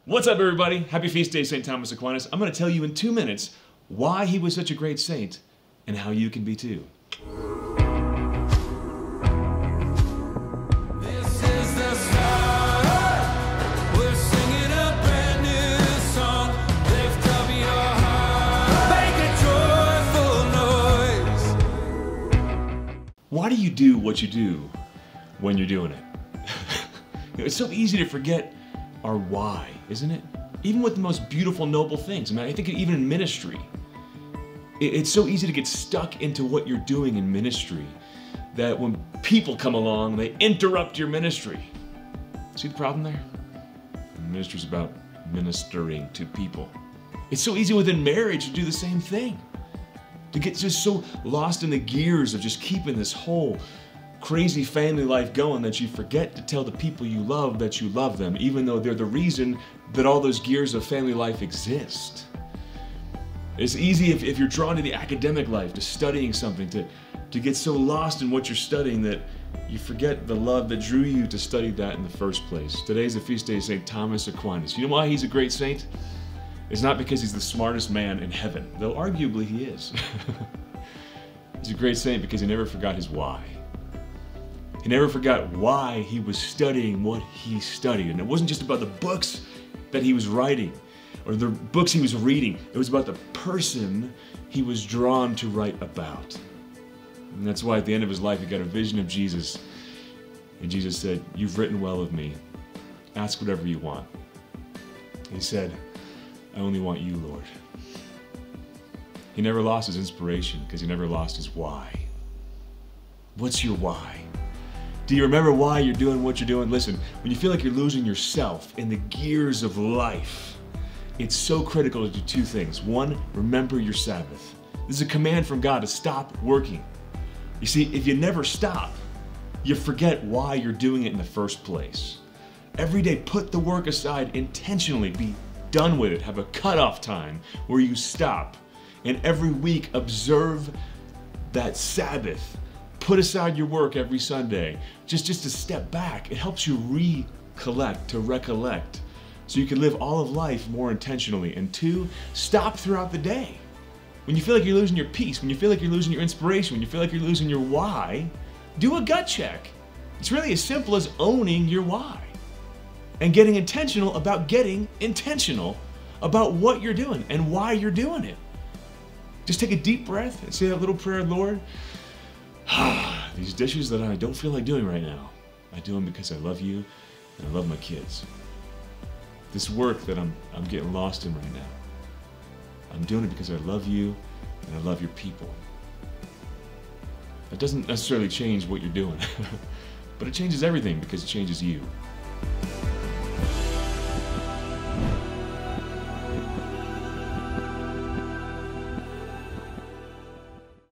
What's up, everybody? Happy feast day, St. Thomas Aquinas. I'm going to tell you in 2 minutes why he was such a great saint and how you can be too. This is the start. We're singing a brand new song. Lift up your heart. Make a joyful noise. Why do you do what you do when you're doing it? It's so easy to forget our why, isn't it? Even with the most beautiful, noble things. I mean, I think even in ministry, it's so easy to get stuck into what you're doing in ministry that when people come along, they interrupt your ministry. See the problem there? Ministry's about ministering to people. It's so easy within marriage to do the same thing. To get just so lost in the gears of just keeping this whole crazy family life going that you forget to tell the people you love that you love them, even though they're the reason that all those gears of family life exist. It's easy if you're drawn to the academic life, to studying something, to get so lost in what you're studying that you forget the love that drew you to study that in the first place. Today's the feast day of St. Thomas Aquinas. You know why he's a great saint? It's not because he's the smartest man in heaven, though arguably he is. He's a great saint because he never forgot his why. He never forgot why he was studying what he studied. And it wasn't just about the books that he was writing or the books he was reading. It was about the person he was drawn to write about. And that's why at the end of his life he got a vision of Jesus. And Jesus said, "You've written well of me. Ask whatever you want." He said, "I only want you, Lord." He never lost his inspiration because he never lost his why. What's your why? Do you remember why you're doing what you're doing? Listen, when you feel like you're losing yourself in the gears of life, it's so critical to do 2 things. 1, remember your Sabbath. This is a command from God to stop working. You see, if you never stop, you forget why you're doing it in the first place. Every day, put the work aside intentionally. Be done with it. Have a cutoff time where you stop. And every week, observe that Sabbath. Put aside your work every Sunday, just to step back. It helps you recollect, so you can live all of life more intentionally. And 2, stop throughout the day. When you feel like you're losing your peace, when you feel like you're losing your inspiration, when you feel like you're losing your why, do a gut check. It's really as simple as owning your why and getting intentional about what you're doing and why you're doing it. Just take a deep breath and say that little prayer, Lord, these dishes that I don't feel like doing right now, I do them because I love you and I love my kids. This work that I'm getting lost in right now, I'm doing it because I love you and I love your people. That doesn't necessarily change what you're doing, but it changes everything because it changes you.